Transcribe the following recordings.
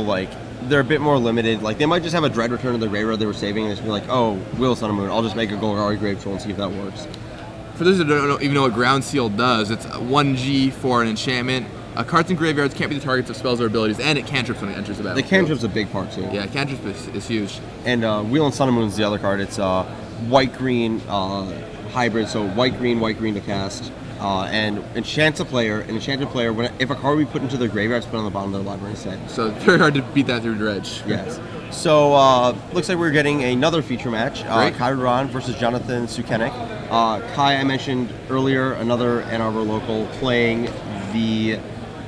like they're a bit more limited. Like they might just have a Dread Return to the graveyard they were saving and just be like, oh, Wheel of Sun and Moon, I'll just make a Golgari Grave Troll and see if that works. For those who don't even know what Ground Seal does, it's 1G for an enchantment. Cards in graveyards can't be the targets of spells or abilities, and it cantrips when it enters the battlefield. The cantrip's a big part too. Yeah, cantrip is huge. And Wheel and Sun and Moon is the other card. It's white-green hybrid, so white-green to cast. And enchants a player. An enchanted player, if a card we put into their graveyard, it's put on the bottom of their library instead. So it's very hard to beat that through Dredge. Yes. So looks like we're getting another feature match. Ruan versus Jonathan Sukenik. Kai, I mentioned earlier, another Ann Arbor local, playing the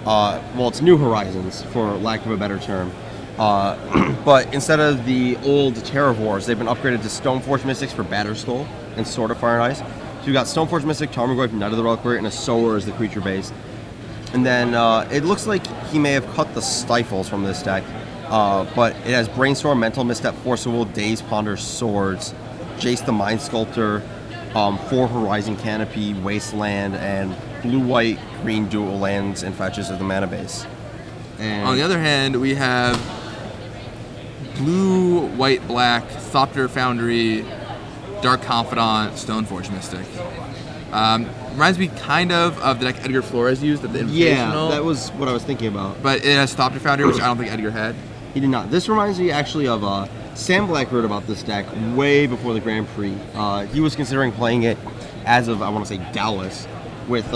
well, it's New Horizons, for lack of a better term. But instead of the old Terravores, they've been upgraded to Stoneforge Mystics for Batterskull and Sword of Fire and Ice. So you got Stoneforge Mystic, Tarmogoyf, Knight of the Reliquary, and a Sower as the creature base. And then it looks like he may have cut the Stifles from this deck, but it has Brainstorm, Mental Misstep, Force of Will, Daze, Ponder, Swords, Jace the Mind Sculptor, 4 Horizon Canopy, Wasteland, and blue-white, green dual lands and fetches of the mana base. And on the other hand, we have blue, white, black, Thopter Foundry, Dark Confidant, Stoneforge Mystic. Reminds me kind of the deck Edgar Flores used at the Invitational. Yeah, that was what I was thinking about. But it has Thopter Foundry, which I don't think Edgar had. He did not. This reminds me actually of Sam Black wrote about this deck way before the Grand Prix. He was considering playing it as of, I want to say, Dallas, with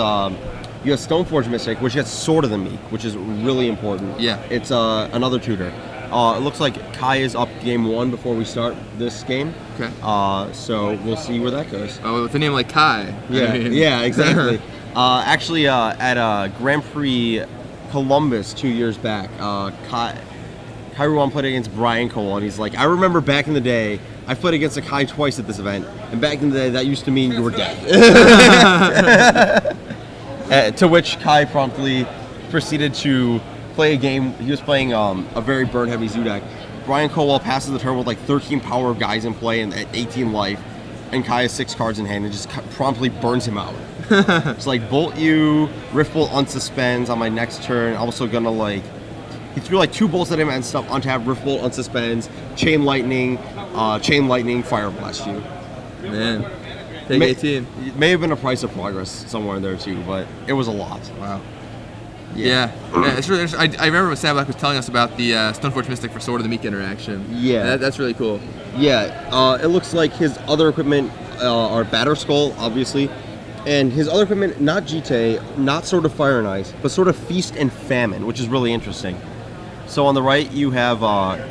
you have Stoneforge Mystic, which gets Sword of the Meek, which is really important. Yeah. It's another tutor. It looks like Kai is up game 1 before we start this game. Okay. So we'll see where that goes. Oh, with a name like Kai. Yeah, I mean. yeah, exactly. Actually, at Grand Prix Columbus 2 years back, Kai Ruan played against Brian Cole, and he's like, I remember back in the day, I played against a Kai twice at this event, and back in the day, that used to mean you were dead. To which Kai promptly proceeded to play a game. He was playing a very burn-heavy zoo deck. Brian Colwell passes the turn with like 13 power of guys in play and at 18 life, and Kai has 6 cards in hand and just promptly burns him out. It's like, Bolt you, Rift Bolt unsuspends on my next turn. I'm also gonna like, he threw like 2 bolts at him and stuff, untap, Rift Bolt unsuspends, Chain Lightning, Fire Blast you. Man, take 18. It may have been a price of progress somewhere in there too, but it was a lot. Wow. Yeah, it's really interesting. I remember when Sam Black was telling us about the Stoneforge Mystic for Sword of the Meek interaction. Yeah. That's really cool. Yeah, it looks like his other equipment are Batterskull, obviously, and his other equipment, not Jite, not Sword of Fire and Ice, but sort of Feast and Famine, which is really interesting. So on the right, you have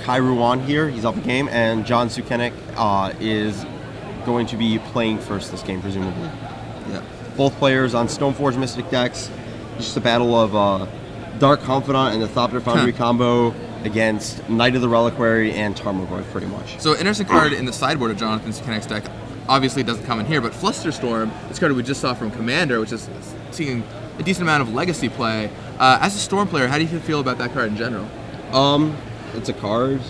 Kai Ruan here, he's up a game, and John Sukenik is going to be playing first this game, presumably. Yeah. Both players on Stoneforge Mystic decks. Just a battle of Dark Confidant and the Thopter Foundry combo against Knight of the Reliquary and Tarmogoyf, pretty much. So, interesting card in the sideboard of Jonathan Sukenik's deck. Obviously, it doesn't come in here, but Flusterstorm, this card we just saw from Commander, which is seeing a decent amount of legacy play. As a Storm player, how do you feel about that card in general? It's a card.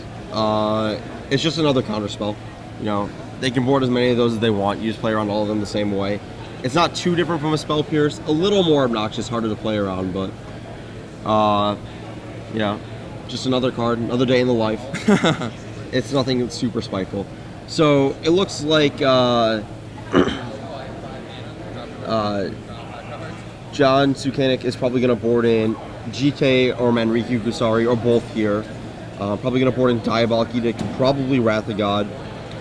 It's just another counter spell. You know, they can board as many of those as they want. You just play around all of them the same way. It's not too different from a Spell Pierce. A little more obnoxious, harder to play around, but yeah, just another card, another day in the life. It's nothing super spiteful. So it looks like John Sukenik is probably going to board in Jite or Manrique Gusari, or both here. Probably going to board in Diabolic Edict, probably Wrath of God,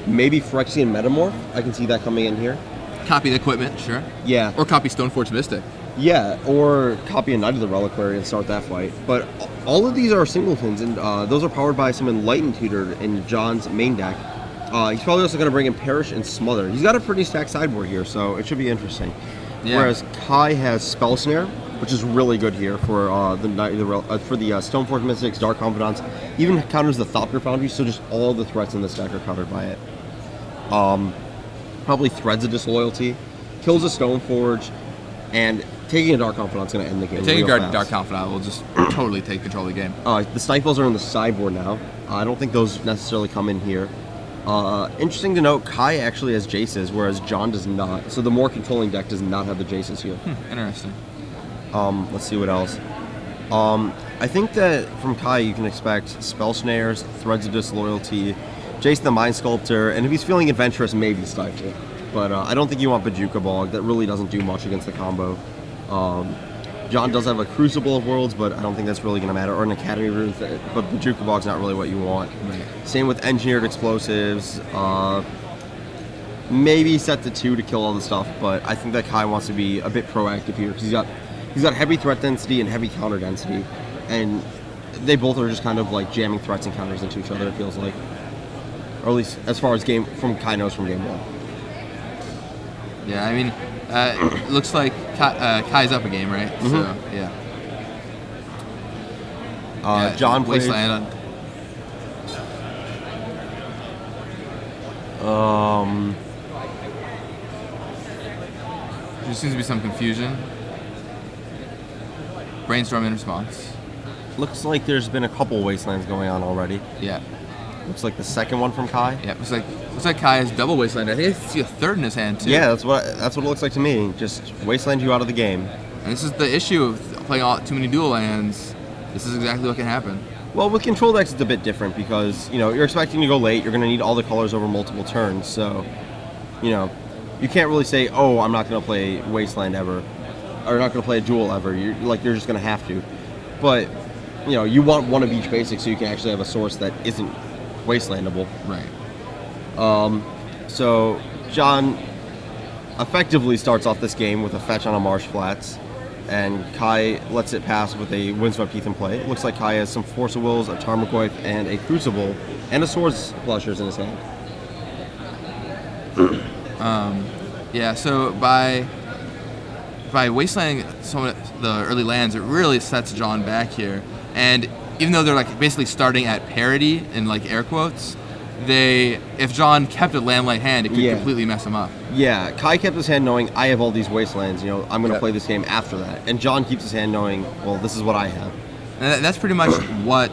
maybe Phyrexian Metamorph. I can see that coming in here. Copy the equipment, sure. Yeah. Or copy Stoneforge Mystic. Yeah, or copy a Knight of the Reliquary and start that fight. But all of these are singletons, and those are powered by some Enlightened Tutor in John's main deck. He's probably also going to bring in Perish and Smother. He's got a pretty stacked sideboard here, so it should be interesting. Yeah. Whereas Kai has Spell Snare, which is really good here for the Stoneforge Mystics, Dark Confidants. Even counters the Thopter Foundry, so just all the threats in this deck are covered by it. Probably Threads of Disloyalty, kills a Stoneforge, and taking a Dark Confidant is going to end the game. Taking a Dark Confidant will just totally take control of the game. The Stifles are in the sideboard now. I don't think those necessarily come in here. Interesting to note, Kai actually has Jaces, whereas John does not. So the more controlling deck does not have the Jaces here. Interesting. Let's see what else. I think that from Kai you can expect Spell Snares, Threads of Disloyalty, Jason the Mind Sculptor, and if he's feeling adventurous, maybe Stifle. But I don't think you want Bajuka Bog. That really doesn't do much against the combo. John does have a Crucible of Worlds, but I don't think that's really going to matter. Or an Academy Rune, but Bajuka Bog's not really what you want. Right. Same with Engineered Explosives. Maybe set to 2 to kill all the stuff, but I think that Kai wants to be a bit proactive here because he's got heavy threat density and heavy counter density, and they both are just kind of like jamming threats and counters into each other. It feels like, or at least as far as from Kai knows from game 1. Yeah, I mean, it looks like Kai's up a game, right? Mm-hmm. So yeah. John played. Wasteland. There seems to be some confusion. Brainstorm in response. Looks like there's been a couple Wastelands going on already. Yeah. Looks like the second one from Kai. Yeah, looks like Kai has double Wasteland. I think I see a third in his hand too. Yeah, that's what it looks like to me. Just Wasteland you out of the game. And this is the issue of playing too many dual lands. This is exactly what can happen. Well, with control decks it's a bit different because you're expecting to go late. You're going to need all the colors over multiple turns. So, you can't really say, oh, I'm not going to play Wasteland ever, or not going to play a duel ever. You're just going to have to. But you want one of each basic so you can actually have a source that isn't Wastelandable. Right. So John effectively starts off this game with a fetch on a Marsh Flats, and Kai lets it pass with a Windswept Heath in play. It looks like Kai has some Force of Wills, a Tarmogoyf, and a Crucible, and a Swords Blushers in his hand. Yeah, so by wastelanding some of the early lands, it really sets John back here. And even though they're like basically starting at parity in like air quotes, if John kept a land-light hand, it could completely mess him up. Yeah, Kai kept his hand knowing I have all these wastelands. I'm going to play this game after that, and John keeps his hand knowing, well, this is what I have. And that's pretty much what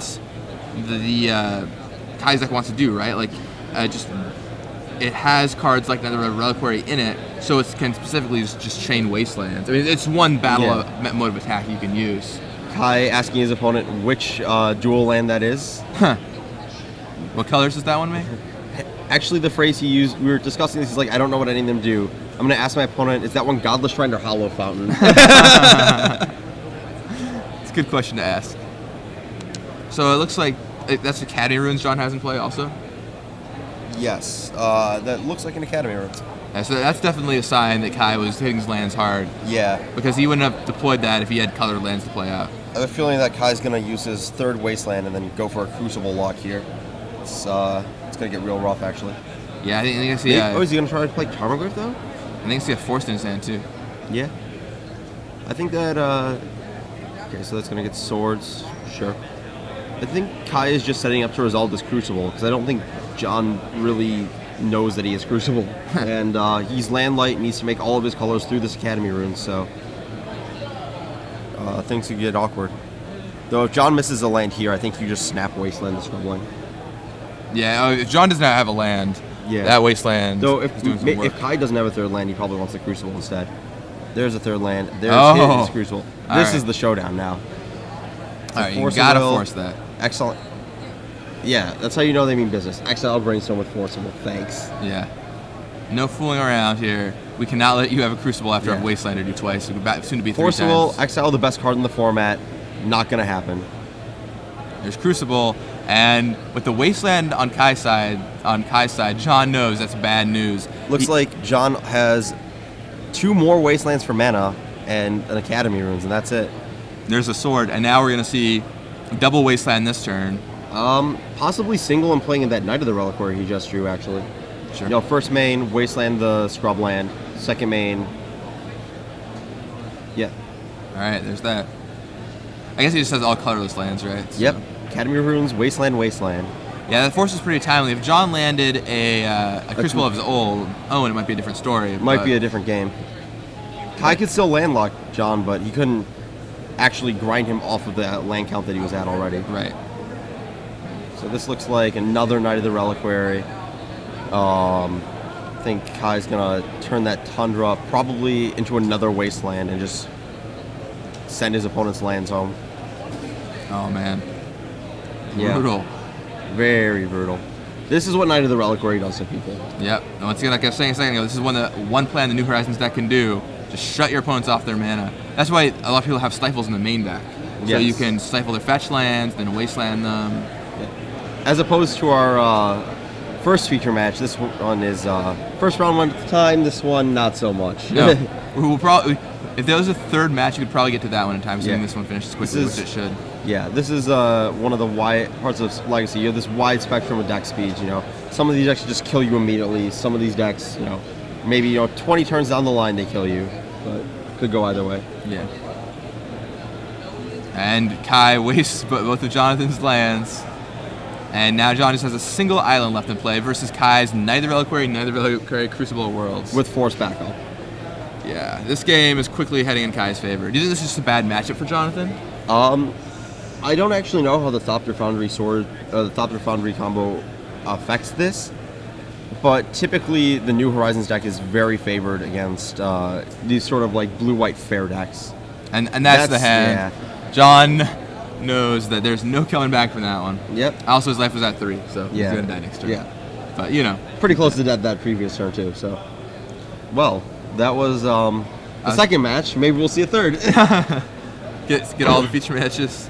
the Kai's deck wants to do, right? Like, it has cards like another Reliquary in it, so it can specifically just chain wastelands. I mean, it's one battle mode of attack you can use. Kai asking his opponent which dual land that is. Huh. What colors does that one make? Actually, the phrase he used, we were discussing this, he's like, I don't know what any of them do. I'm going to ask my opponent, is that one Godless Shrine or Hollow Fountain? It's a good question to ask. So it looks like that's Academy Runes John has in play also? Yes, that looks like an Academy Rune. Yeah, so that's definitely a sign that Kai was hitting his lands hard. Yeah. Because he wouldn't have deployed that if he had colored lands to play out. I have a feeling that Kai's going to use his third Wasteland and then go for a Crucible lock here. It's going to get real rough, actually. Yeah, I think I see. Is he going to try to play Tarmogoyf, though? I think I see a Force in his hand, too. Yeah. I think that, okay, so that's going to get Swords. Sure. I think Kai is just setting up to resolve this Crucible, because I don't think John really knows that he is Crucible. And he's land light, needs to make all of his colors through this Academy Rune, so things could get awkward. Though if John misses a land here, I think you just snap Wasteland the Scrubbling. Yeah, if John does not have a land, that Wasteland Though is doing some work. if Kai doesn't have a third land, he probably wants the Crucible instead. There's a third land. There's his Crucible. This is the showdown now. Alright, you gotta force that. Excellent. Yeah, that's how you know they mean business. Exile Brainstorm with Forcible. Thanks. Yeah. No fooling around here. We cannot let you have a Crucible after I've Wastelanded you twice. Soon to be 3 Forcible, times. Exile, the best card in the format. Not gonna happen. There's Crucible, and with the Wasteland on Kai's side, John knows that's bad news. Looks like John has 2 more Wastelands for mana and an Academy Runes, and that's it. There's a sword, and now we're gonna see double Wasteland this turn. Possibly single and playing in that Knight of the Reliquary he just drew, actually. Sure. First main, Wasteland the Scrubland. Second main, yeah. Alright, there's that. I guess he just has all colorless lands, right? So. Yep. Academy Runes, Wasteland. Yeah, that force is pretty timely. If John landed a Crucible of his own, it might be a different story. It might be a different game. Kai could still landlock John, but he couldn't actually grind him off of the land count that he was at already. Right. So this looks like another Knight of the Reliquary. I think Kai's going to turn that Tundra probably into another Wasteland and just send his opponent's lands home. Oh, man. Yeah. Brutal. Very brutal. This is what Knight of the Reliquary does to people. Yep. And once again, like I was saying a second ago, this is one plan the New Horizons deck can do. Just shut your opponents off their mana. That's why a lot of people have Stifles in the main deck. So Yes. you can stifle their fetch lands, then wasteland them. As opposed to our first feature match, this one is first round one at the time. This one, not so much. No. We'll probably, if there was a third match, you could probably get to that one in time, assuming this one finishes quickly, which it should. Yeah, this is one of the wide parts of Legacy. You have this wide spectrum of deck speeds. Some of these decks just kill you immediately. Some of these decks, maybe 20 turns down the line they kill you, but could go either way. Yeah. And Kai wastes both of Jonathan's lands. And now John just has a single island left in play versus Kai's Knight of the Reliquary, Crucible of Worlds. With force backup. Yeah, this game is quickly heading in Kai's favor. Do you think this is just a bad matchup for Jonathan? I don't actually know how the Thopter Foundry combo affects this, but typically the New Horizons deck is very favored against these sort of like blue-white fair decks. And that's the hand. Yeah. John knows that there's no coming back from that one. Yep. Also, his life was at 3, so he's going to die next turn. Yeah. But, Pretty close to that previous turn, too, so. Well, that was the second match. Maybe we'll see a third. Get all the feature matches.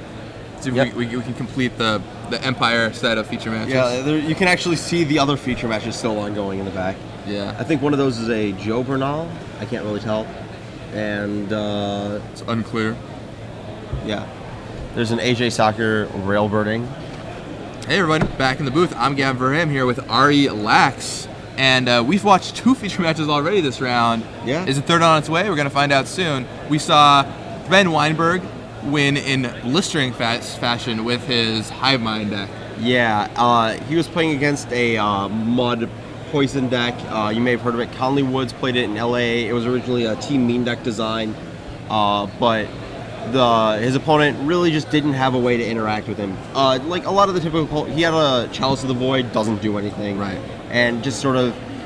So we can complete the Empire set of feature matches. Yeah, you can actually see the other feature matches still ongoing in the back. Yeah. I think one of those is a Joe Bernal. I can't really tell. And it's unclear. Yeah. There's an AJ Soccer railbirding. Hey everyone, back in the booth. I'm Gavin Verham here with Ari Lax. And we've watched 2 feature matches already this round. Yeah. Is the third on its way? We're going to find out soon. We saw Ben Weinberg win in blistering fashion with his Hive Mind deck. Yeah, he was playing against a mud poison deck. You may have heard of it. Conley Woods played it in LA. It was originally a Team Mean deck design, but his opponent really just didn't have a way to interact with him. Like a lot of the typical, he had a Chalice of the Void, doesn't do anything. Right. And just sort of